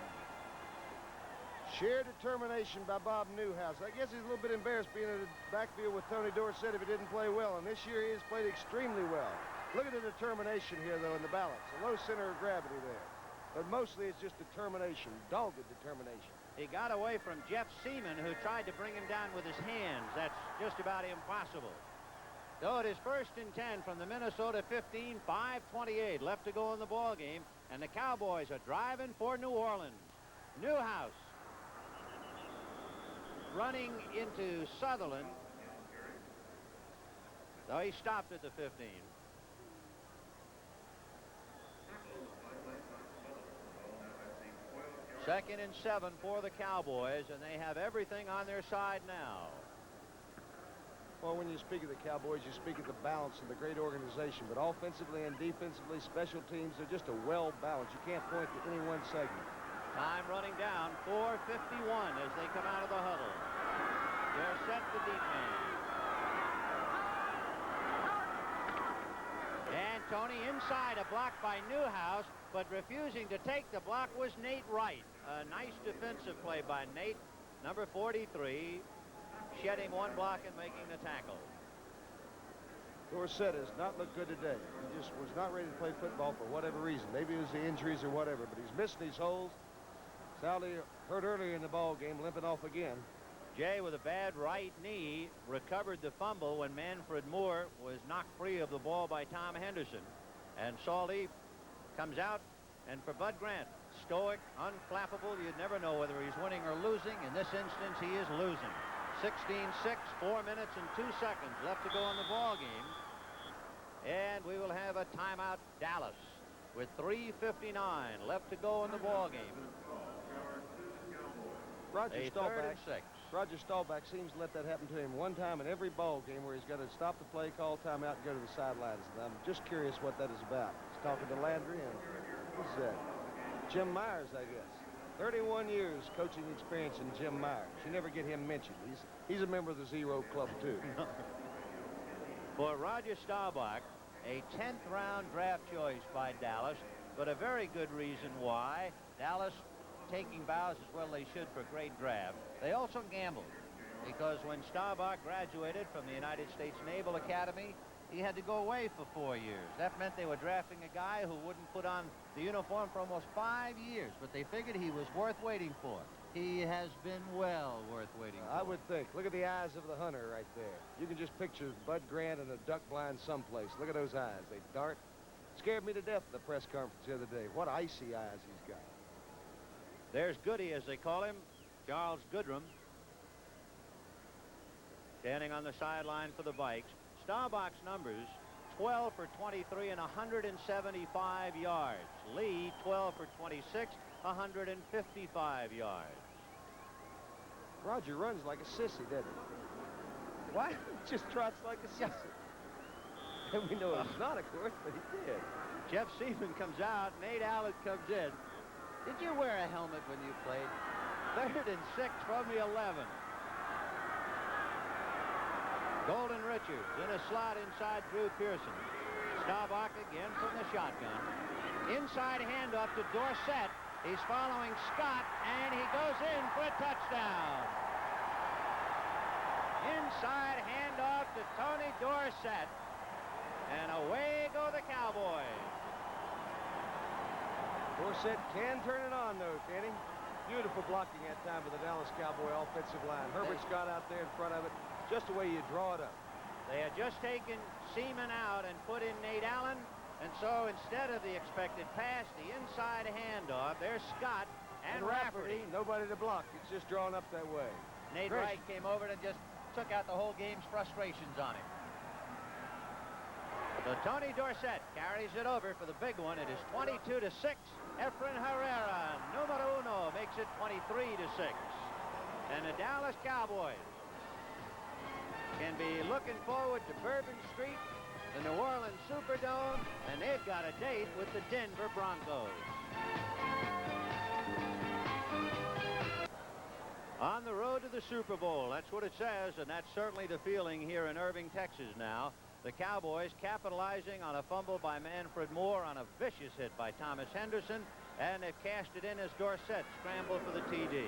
Sheer determination by Bob Newhouse. I guess he's a little bit embarrassed being in the backfield with Tony Dorsett if he didn't play well. And this year he has played extremely well. Look at the determination here, though, in the balance. A low center of gravity there. but mostly it's just determination, dogged determination. He got away from Jeff Seaman, who tried to bring him down with his hands. That's just about impossible. So it is 1st and 10 from the Minnesota 15, 5:28 left to go in the ball game, and the Cowboys are driving for New Orleans. Newhouse running into Sutherland. So he stopped at the 15. Second and 7 for the Cowboys, and they have everything on their side now. Well, when you speak of the Cowboys, you speak of the balance of the great organization, but offensively and defensively, special teams, they're just a well-balanced. You can't point to any one segment. Time running down, 4:51 as they come out of the huddle. They're set the deep man. And Tony inside, a block by Newhouse, but refusing to take the block was Nate Wright. A nice defensive play by Nate, number 43, shedding one block and making the tackle. Dorsett has not looked good today. He just was not ready to play football for whatever reason. Maybe it was the injuries or whatever, but he's missing these holes. Sally hurt earlier in the ball game, limping off again. Jay, with a bad right knee, recovered the fumble when Manfred Moore was knocked free of the ball by Tom Henderson. And Salty comes out, and for Bud Grant, stoic, unflappable. You'd never know whether he's winning or losing. In this instance, he is losing. 16-6, 4 minutes and 2 seconds left to go in the ball game. And we will have a timeout, Dallas, with 3:59 left to go in the ball game. Roger Staubach Staubach seems to let that happen to him one time in every ball game where he's got to stop the play, call timeout, and go to the sidelines. And I'm just curious what that is about. He's talking to Landry, and who's that? Jim Myers, I guess. 31 years coaching experience in Jim Myers. You never get him mentioned. He's a member of the Zero Club, too. For Roger Staubach, a 10th round draft choice by Dallas, but a very good reason why. Dallas taking bows as well they should for a great draft. They also gambled, because when Staubach graduated from the United States Naval Academy, he had to go away for 4 years. That meant they were drafting a guy who wouldn't put on the uniform for almost 5 years, but they figured he was worth waiting for. He has been well worth waiting for. I would think. Look at the eyes of the hunter right there. You can just picture Bud Grant in a duck blind someplace. Look at those eyes. They dart. Scared me to death at the press conference the other day. What icy eyes he's got. There's Goody, as they call him, Charles Goodrum, standing on the sideline for the Vikes. Staubach's numbers, 12 for 23 and 175 yards. Lee, 12 for 26, 155 yards. Roger runs like a sissy, doesn't he? What? Just trots like a sissy. And we know he's not, of course, but he did. Jeff Seaman comes out. Nate Allen comes in. Did you wear a helmet when you played? 3rd and 6 from the 11. Golden Richards in a slot inside Drew Pearson. Staubach again from the shotgun. Inside handoff to Dorsett. He's following Scott, and he goes in for a touchdown. Inside handoff to Tony Dorsett. And away go the Cowboys. Dorsett can turn it on, though, can he? Beautiful blocking that time for the Dallas Cowboy offensive line. Herbert Scott out there in front of it. Just the way you draw it up. They had just taken Seaman out and put in Nate Allen. And so instead of the expected pass, the inside handoff, there's Scott and Rafferty. Nobody to block. It's just drawn up that way. Nate Wright came over and just took out the whole game's frustrations on him. So Tony Dorsett carries it over for the big one. It is 22-6. Efren Herrera, numero uno, makes it 23-6. And the Dallas Cowboys can be looking forward to Bourbon Street, the New Orleans Superdome, and they've got a date with the Denver Broncos. On the road to the Super Bowl, that's what it says, and that's certainly the feeling here in Irving, Texas now. The Cowboys capitalizing on a fumble by Manfred Moore on a vicious hit by Thomas Henderson, and they've cashed it in as Dorsett scrambled for the TD.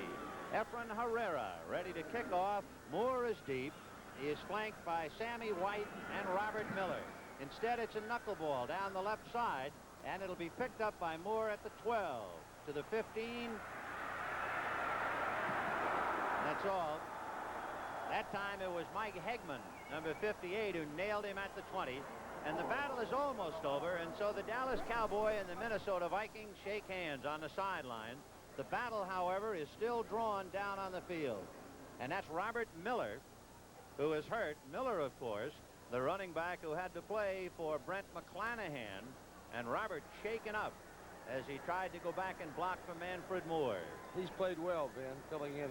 Efren Herrera ready to kick off. Moore is deep. He is flanked by Sammy White and Robert Miller. Instead, it's a knuckleball down the left side And it'll be picked up by Moore at the 12. To the 15. That's all. That time it was Mike Hegman, number 58, who nailed him at the 20. And the battle is almost over, and so the Dallas Cowboy and the Minnesota Vikings shake hands on the sideline. The battle, however, is still drawn down on the field. And that's Robert Miller, who is hurt. Miller, of course, the running back who had to play for Brent McClanahan. And Robert shaken up as he tried to go back and block for Manfred Moore. He's played well, Ben, filling in.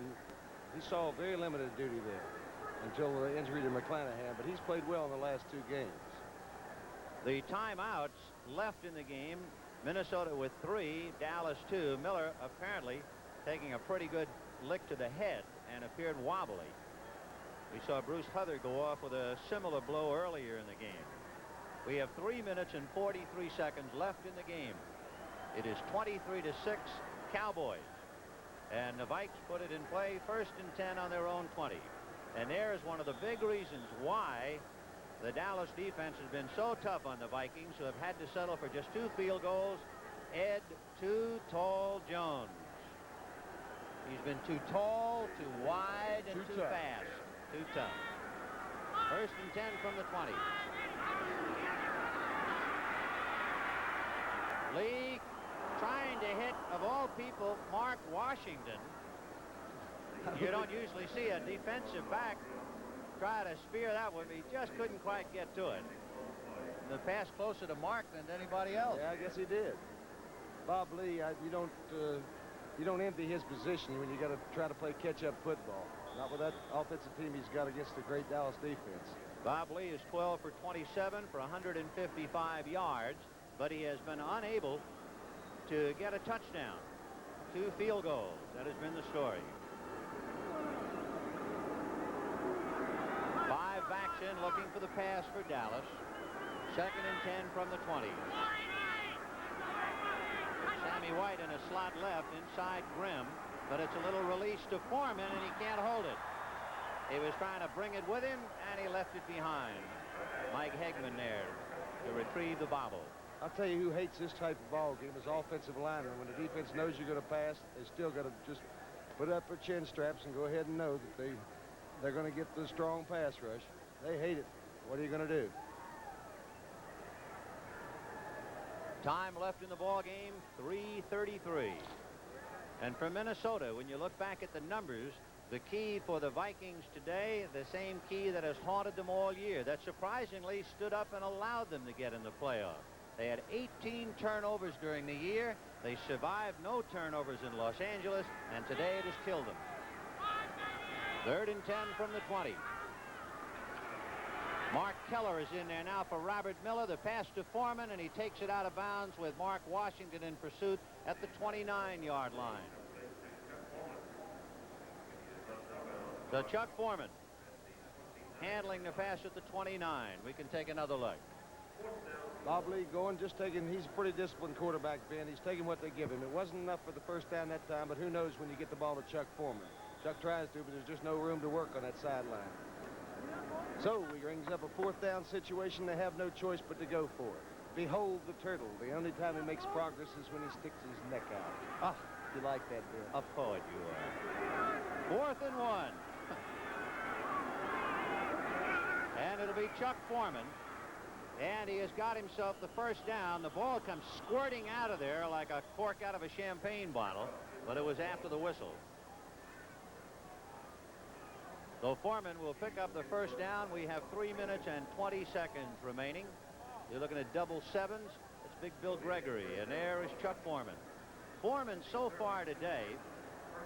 He saw very limited duty there until the injury to McClanahan, but he's played well in the last 2 games. The timeouts left in the game. Minnesota with 3, Dallas 2. Miller apparently taking a pretty good lick to the head and appeared wobbly. We saw Bruce Huther go off with a similar blow earlier in the game. We have 3 minutes and 43 seconds left in the game. It is 23-6 Cowboys. And the Vikes put it in play, 1st and 10 on their own 20. And there is one of the big reasons why the Dallas defense has been so tough on the Vikings, who have had to settle for just 2 field goals. Ed Too Tall Jones. He's been too tall, too wide, and too fast. Too tough. 1st and 10 from the 20. Lee trying to hit, of all people, Mark Washington. You don't usually see a defensive back try to spear that one, but he just couldn't quite get to it. The pass closer to Mark than to anybody else. Yeah, I guess he did. Bob Lee, you don't empty his position when you got to try to play catch-up football. Not with that offensive team he's got against the great Dallas defense. Bob Lee is 12 for 27 for 155 yards, but he has been unable to get a touchdown. 2 field goals. That has been the story. 5 backs in looking for the pass for Dallas. 2nd and 10 from the 20. Sammy White in a slot left inside Grimm, but it's a little release to Foreman, and he can't hold it. He was trying to bring it with him, and he left it behind. Mike Hegman there to retrieve the bobble. I'll tell you who hates this type of ball game is offensive linemen. When the defense knows you're going to pass, they still got to just put up their chin straps and go ahead and know that they're going to get the strong pass rush. They hate it. What are you going to do? Time left in the ball game, 3:33. And for Minnesota, when you look back at the numbers, the key for the Vikings today, the same key that has haunted them all year, that surprisingly stood up and allowed them to get in the playoff. They had 18 turnovers during the year. They survived no turnovers in Los Angeles, and today it has killed them. 3rd and 10 from the 20. Mark Keller is in there now for Robert Miller. The pass to Foreman, and he takes it out of bounds with Mark Washington in pursuit at the 29-yard line. So Chuck Foreman handling the pass at the 29. We can take another look. Bob Lee going, just taking, he's a pretty disciplined quarterback, Ben. He's taking what they give him. It wasn't enough for the first down that time, but who knows when you get the ball to Chuck Foreman. Chuck tries to, but there's just no room to work on that sideline. So he brings up a 4th down situation. They have no choice but to go for it. Behold the turtle. The only time he makes progress is when he sticks his neck out. Ah, you like that, Ben? A poet you are. 4th and 1. And it'll be Chuck Foreman. And he has got himself the first down. The ball comes squirting out of there like a cork out of a champagne bottle, but it was after the whistle. So Foreman will pick up the first down. We have 3 minutes and 20 seconds remaining. You're looking at double sevens. It's Big Bill Gregory, and there is Chuck Foreman. Foreman so far today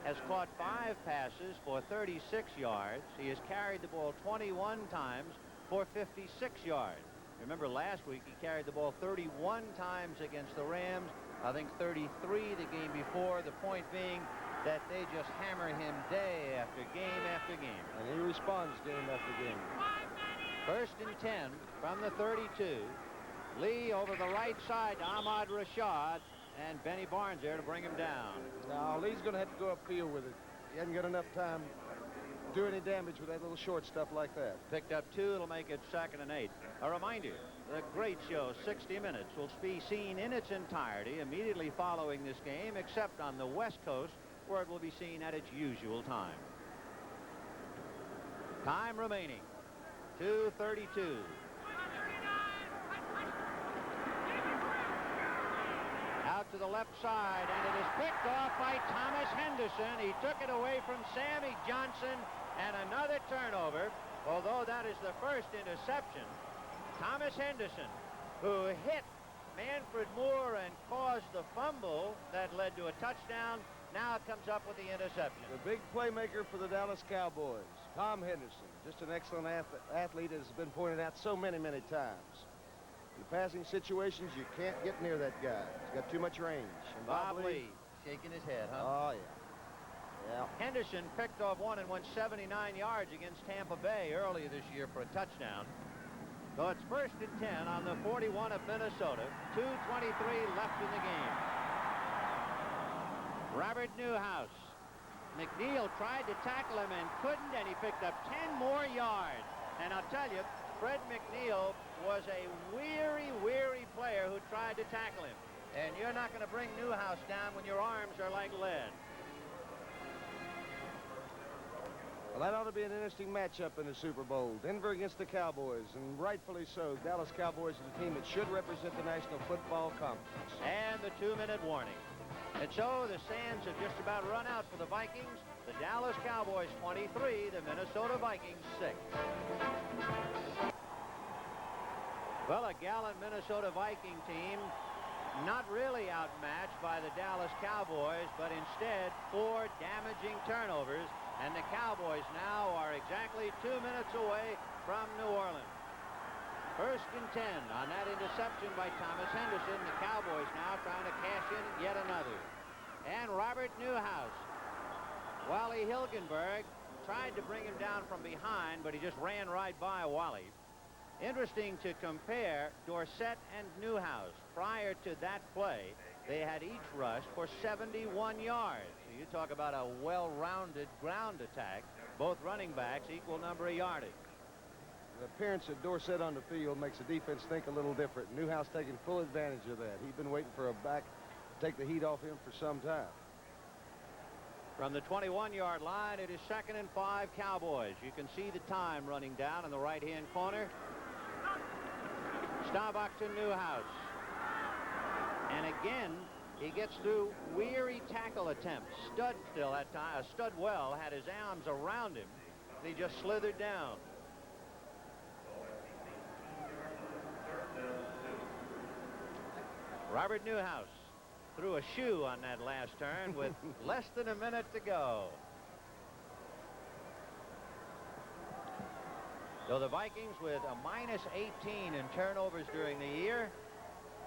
has caught 5 passes for 36 yards. He has carried the ball 21 times for 56 yards. Remember last week he carried the ball 31 times against the Rams. I think 33 the game before. The point being that they just hammer him day after game. And he responds game after game. 1st and 10 from the 32. Lee over the right side to Ahmad Rashad, and Benny Barnes there to bring him down. Now Lee's going to have to go upfield with it. He hasn't got enough time do any damage with that little short stuff like that. Picked up 2. It'll make it 2nd and 8. A reminder, the great show 60 Minutes will be seen in its entirety immediately following this game, except on the West Coast, where it will be seen at its usual time. Time remaining, 2:32. Out to the left side, and it is picked off by Thomas Henderson. He took it away from Sammy Johnson, and another turnover. Although that is the first interception, Thomas Henderson, who hit Manfred Moore and caused the fumble that led to a touchdown, now comes up with the interception. The big playmaker for the Dallas Cowboys, Tom Henderson, just an excellent athlete, as has been pointed out so many times. In passing situations, you can't get near that guy. He's got too much range. And Bob Lee shaking his head, huh? Oh, yeah. Yeah. Henderson picked off one and went 79 yards against Tampa Bay earlier this year for a touchdown. So it's 1st and 10 on the 41 of Minnesota. 2:23 left in the game. Robert Newhouse. McNeil tried to tackle him and couldn't, and he picked up 10 more yards. And I'll tell you, Fred McNeil was a weary player who tried to tackle him. And you're not going to bring Newhouse down when your arms are like lead. Well, that ought to be an interesting matchup in the Super Bowl. Denver against the Cowboys, and rightfully so. Dallas Cowboys is a team that should represent the National Football Conference. And the 2-minute warning. And so the sands have just about run out for the Vikings. The Dallas Cowboys 23, the Minnesota Vikings 6. Well, a gallant Minnesota Viking team, not really outmatched by the Dallas Cowboys, but instead 4 damaging turnovers. And the Cowboys now are exactly 2 minutes away from New Orleans. 1st and 10 on that interception by Thomas Henderson. The Cowboys now trying to cash in yet another. And Robert Newhouse. Wally Hilgenberg tried to bring him down from behind, but he just ran right by Wally. Interesting to compare Dorsett and Newhouse. Prior to that play, they had each rushed for 71 yards. So you talk about a well-rounded ground attack. Both running backs equal number of yardage. The appearance of Dorsett on the field makes the defense think a little different. Newhouse taking full advantage of that. He's been waiting for a back to take the heat off him for some time. From the 21-yard line, it is 2nd and 5 Cowboys. You can see the time running down in the right-hand corner. Staubach to Newhouse. And again, he gets through weary tackle attempts. Studwell had his arms around him. He just slithered down. Robert Newhouse threw a shoe on that last turn with less than a minute to go. So the Vikings with a -18 in turnovers during the year.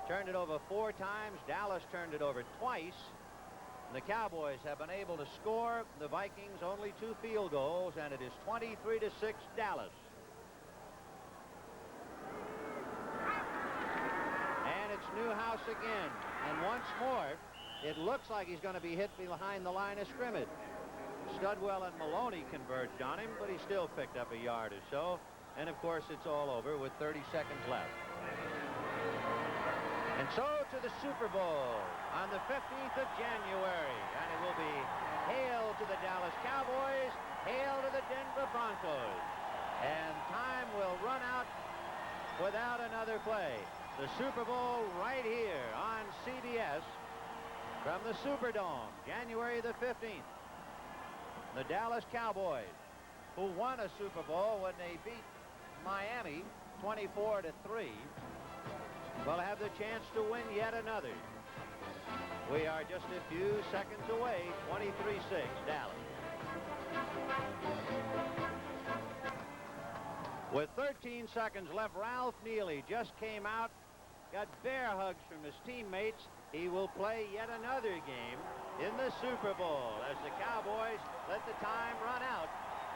Turned it over 4 times. Dallas turned it over twice. The Cowboys have been able to score. The Vikings only 2 field goals, and it is 23-6 Dallas. And it's Newhouse again. And once more, it looks like he's going to be hit behind the line of scrimmage. Studwell and Maloney converged on him, but he still picked up a yard or so. And, of course, it's all over with 30 seconds left. And so to the Super Bowl on the 15th of January. And it will be hail to the Dallas Cowboys, hail to the Denver Broncos. And time will run out without another play. The Super Bowl right here on CBS from the Superdome, January the 15th. The Dallas Cowboys, who won a Super Bowl when they beat Miami 24-3, will have the chance to win yet another. We are just a few seconds away, 23-6 Dallas. With 13 seconds left, Ralph Neely just came out, got bear hugs from his teammates. He will play yet another game in the Super Bowl as the Cowboys let the time run out.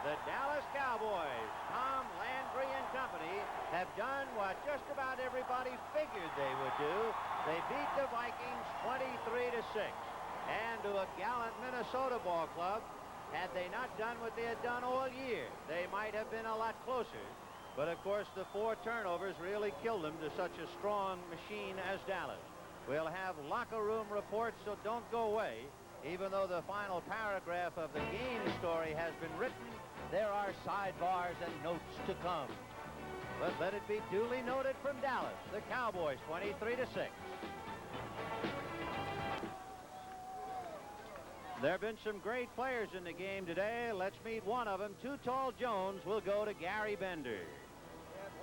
The Dallas Cowboys, Tom Landry and company, have done what just about everybody figured they would do. They beat the Vikings 23-6. And to a gallant Minnesota ball club, Had they not done what they had done all year, they might have been a lot closer. But, of course, the 4 turnovers really killed them to such a strong machine as Dallas. We'll have locker room reports, so don't go away. Even though the final paragraph of the game story has been written, there are sidebars and notes to come. But let it be duly noted from Dallas, the Cowboys 23-6. There have been some great players in the game today. Let's meet one of them. Too Tall Jones will go to Gary Bender.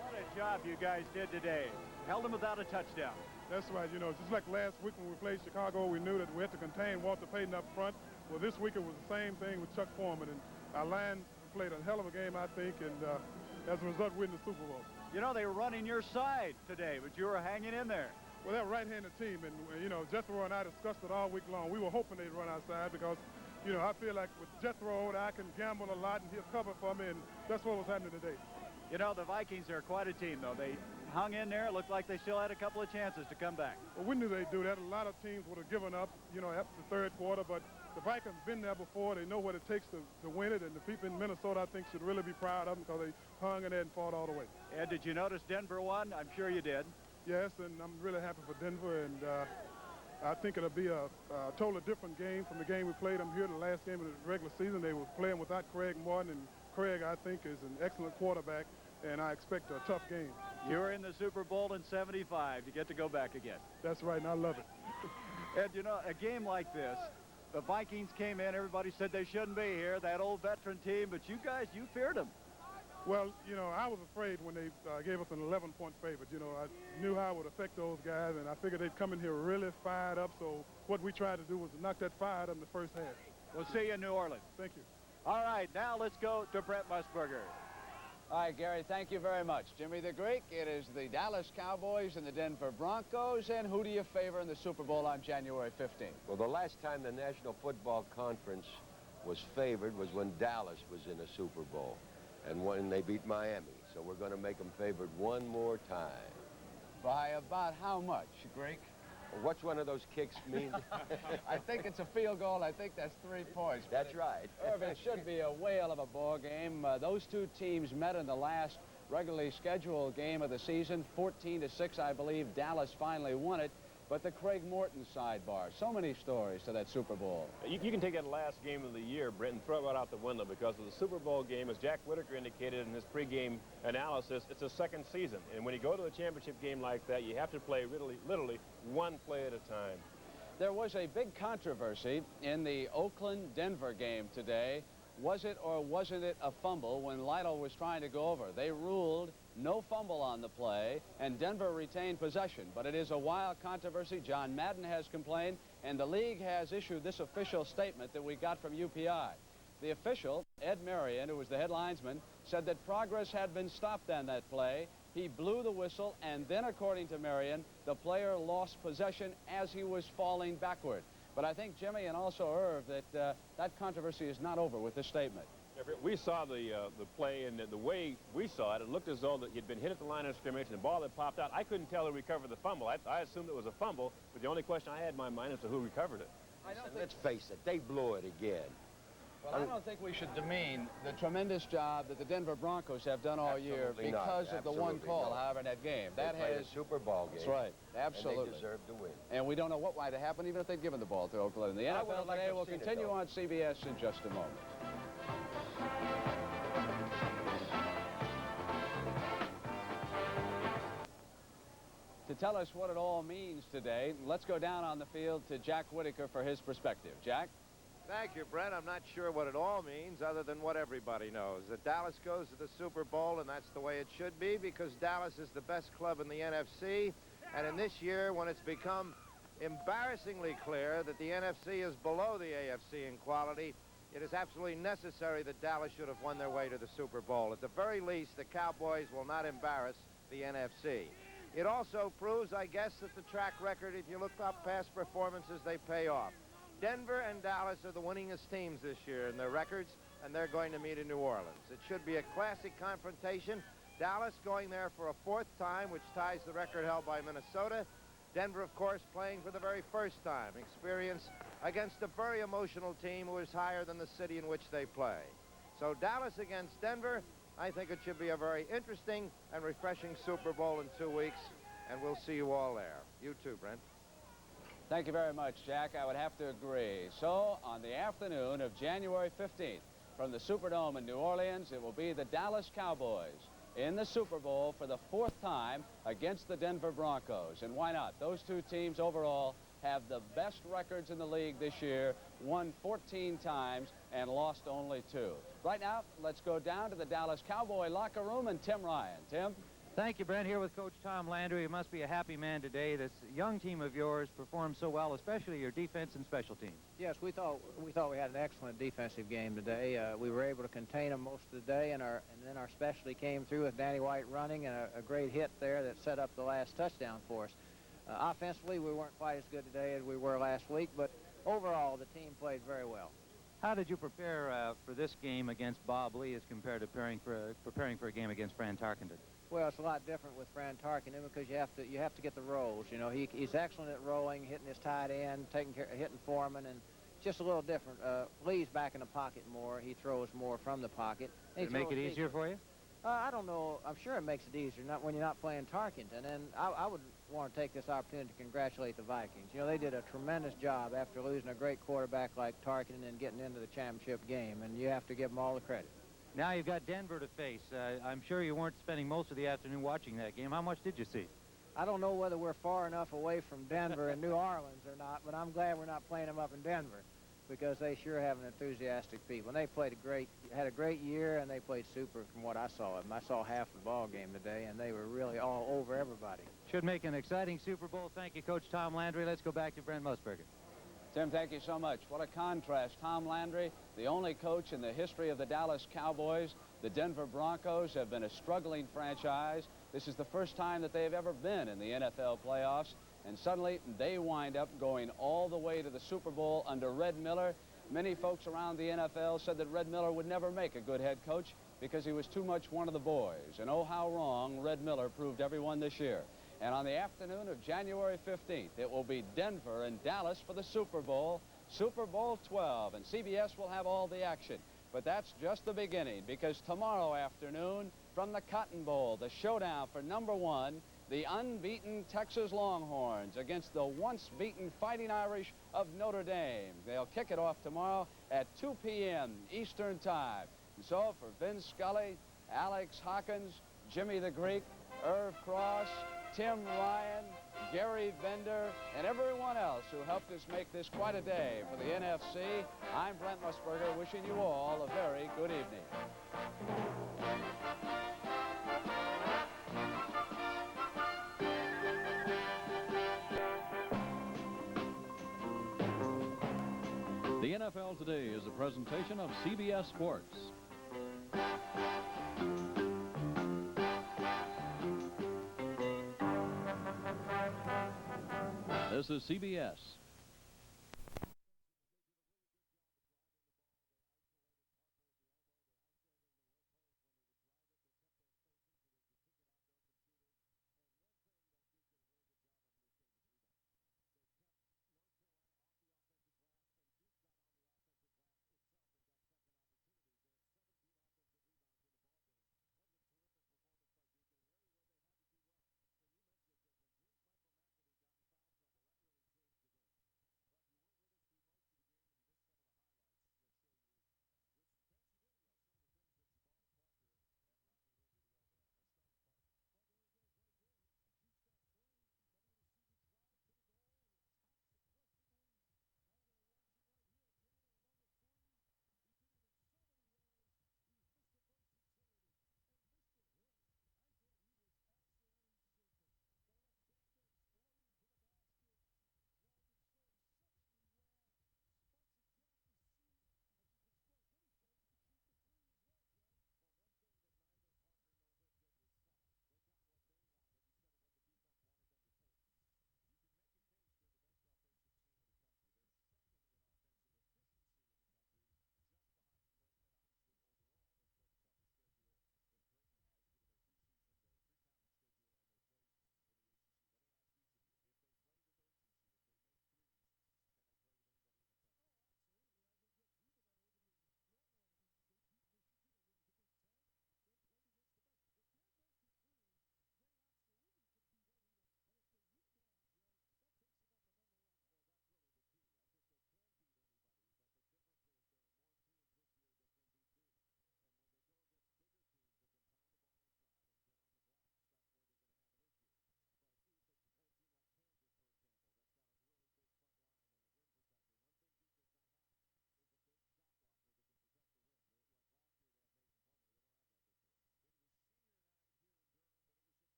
What a job you guys did today. Held them without a touchdown. That's right. You know, just like last week when we played Chicago, we knew that we had to contain Walter Payton up front. Well, this week it was the same thing with Chuck Foreman. And our line played a hell of a game, I think, and as a result, we're in the Super Bowl. You know, they were running your side today, but you were hanging in there. Well, they're a right-handed team, and, you know, Jethro and I discussed it all week long. We were hoping they'd run our side because, you know, I feel like with Jethro, I can gamble a lot, and he'll cover for me, and that's what was happening today. You know, the Vikings are quite a team, though. They hung in there. It looked like they still had a couple of chances to come back. Well, we knew they'd do that. A lot of teams would have given up, you know, after the third quarter, but the Vikings been there before. They know what it takes to win it, and the people in Minnesota, I think, should really be proud of them because they hung in there and fought all the way. Ed, did you notice Denver won? I'm sure you did. Yes, and I'm really happy for Denver, and I think it'll be a totally different game from the game we played them here the last game of the regular season. They were playing without Craig Martin, and Craig, I think, is an excellent quarterback, and I expect a tough game. You were in the Super Bowl in '75. You get to go back again. That's right, and I love it. Ed, you know, a game like this, the Vikings came in. Everybody said they shouldn't be here, that old veteran team, but you guys, you feared them. Well, you know, I was afraid when they gave us an 11-point favorite. You know, I knew how it would affect those guys, and I figured they'd come in here really fired up. So what we tried to do was knock that fire out of them the first half. We'll see you in New Orleans. Thank you. All right, now let's go to Brett Musburger. All right, Gary, thank you very much. Jimmy the Greek, it is the Dallas Cowboys and the Denver Broncos, and who do you favor in the Super Bowl on January 15th? Well, the last time the National Football Conference was favored was when Dallas was in a Super Bowl, and when they beat Miami. So we're going to make them favored one more time. By about how much, Greek? What's one of those kicks mean? I think it's a field goal. I think that's 3 points. That's right. Irv, it should be a whale of a ball game. Those two teams met in the last regularly scheduled game of the season, 14-6, I believe. Dallas finally won it. But the Craig Morton sidebar, so many stories to that Super Bowl. You can take that last game of the year, Brent, and throw it out the window because of the Super Bowl game, as Jack Whitaker indicated in his pregame analysis, it's a second season. And when you go to a championship game like that, you have to play literally one play at a time. There was a big controversy in the Oakland-Denver game today. Was it or wasn't it a fumble when Lytle was trying to go over? They ruled no fumble on the play, and Denver retained possession. But it is a wild controversy. John Madden has complained, and the league has issued this official statement that we got from UPI. The official, Ed Marion, who was the head linesman, said that progress had been stopped on that play. He blew the whistle, and then, according to Marion, the player lost possession as he was falling backward. But I think, Jimmy, and also Irv, that that controversy is not over with this statement. We saw the play, and the way we saw it, it looked as though that he'd been hit at the line of scrimmage, and the ball had popped out. I couldn't tell who recovered the fumble. I assumed it was a fumble, but the only question I had in my mind is to who recovered it. Let's face it, they blew it again. Well, I don't think we should demean the tremendous job that the Denver Broncos have done all year because of the one call, however, in that game. That has a Super Bowl game. That's right. Absolutely. And they deserve to win. And we don't know what might have happened even if they'd given the ball to Oakland. The NFL today will continue on CBS in just a moment. To tell us what it all means today, let's go down on the field to Jack Whitaker for his perspective. Jack? Thank you, Brent. I'm not sure what it all means other than what everybody knows. That Dallas goes to the Super Bowl, and that's the way it should be because Dallas is the best club in the NFC. And in this year, when it's become embarrassingly clear that the NFC is below the AFC in quality, it is absolutely necessary that Dallas should have won their way to the Super Bowl. At the very least, the Cowboys will not embarrass the NFC. It also proves, I guess, that the track record, if you look up past performances, they pay off. Denver and Dallas are the winningest teams this year in their records, and they're going to meet in New Orleans. It should be a classic confrontation. Dallas going there for a fourth time, which ties the record held by Minnesota. Denver, of course, playing for the very first time. Experience against a very emotional team who is higher than the city in which they play. So Dallas against Denver, I think it should be a very interesting and refreshing Super Bowl in 2 weeks, and we'll see you all there. You too, Brent. Thank you very much, Jack. I would have to agree. So, on the afternoon of January 15th, from the Superdome in New Orleans, it will be the Dallas Cowboys in the Super Bowl for the 4th time against the Denver Broncos. And why not? Those two teams overall have the best records in the league this year, won 14 times and lost only 2. Right now, let's go down to the Dallas Cowboy locker room and Tim Ryan. Tim? Thank you, Brent. Here with Coach Tom Landry. You must be a happy man today. This young team of yours performed so well, especially your defense and special teams. Yes, we thought we had an excellent defensive game today. We were able to contain them most of the day, and then our specialty came through with Danny White running and a great hit there that set up the last touchdown for us. Offensively, we weren't quite as good today as we were last week, but overall, the team played very well. How did you prepare for this game against Bob Lee as compared to preparing for a game against Fran Tarkenton? Well, it's a lot different with Fran Tarkenton because you have to get the rolls. You know, he's excellent at rolling, hitting his tight end, hitting Foreman, and just a little different. Lee's back in the pocket more. He throws more from the pocket. Did it make it easier for you? I don't know. I'm sure it makes it easier when you're not playing Tarkenton. And I would want to take this opportunity to congratulate the Vikings. You know, they did a tremendous job after losing a great quarterback like Tarkenton and getting into the championship game, and you have to give them all the credit. Now you've got Denver to face. I'm sure you weren't spending most of the afternoon watching that game. How much did you see? I don't know whether we're far enough away from Denver and New Orleans or not, but I'm glad we're not playing them up in Denver because they sure have an enthusiastic people. And they had a great year, and they played super from what I saw of them. I saw half the ball game today, and they were really all over everybody. Should make an exciting Super Bowl. Thank you, Coach Tom Landry. Let's go back to Brent Musburger. Tim, thank you so much. What a contrast. Tom Landry, the only coach in the history of the Dallas Cowboys. The Denver Broncos have been a struggling franchise. This is the first time that they've ever been in the NFL playoffs. And suddenly they wind up going all the way to the Super Bowl under Red Miller. Many folks around the NFL said that Red Miller would never make a good head coach because he was too much one of the boys. And oh, how wrong Red Miller proved everyone this year. And on the afternoon of January 15th, it will be Denver and Dallas for the Super Bowl, Super Bowl 12. And CBS will have all the action. But that's just the beginning, because tomorrow afternoon, from the Cotton Bowl, the showdown for #1, the unbeaten Texas Longhorns against the once-beaten Fighting Irish of Notre Dame. They'll kick it off tomorrow at 2 p.m. Eastern Time. And so for Vince Scully, Alex Hawkins, Jimmy the Greek, Irv Cross, Tim Ryan, Gary Bender, and everyone else who helped us make this quite a day for the NFC, I'm Brent Musburger, wishing you all a very good evening. The NFL Today is a presentation of CBS Sports. This is CBS.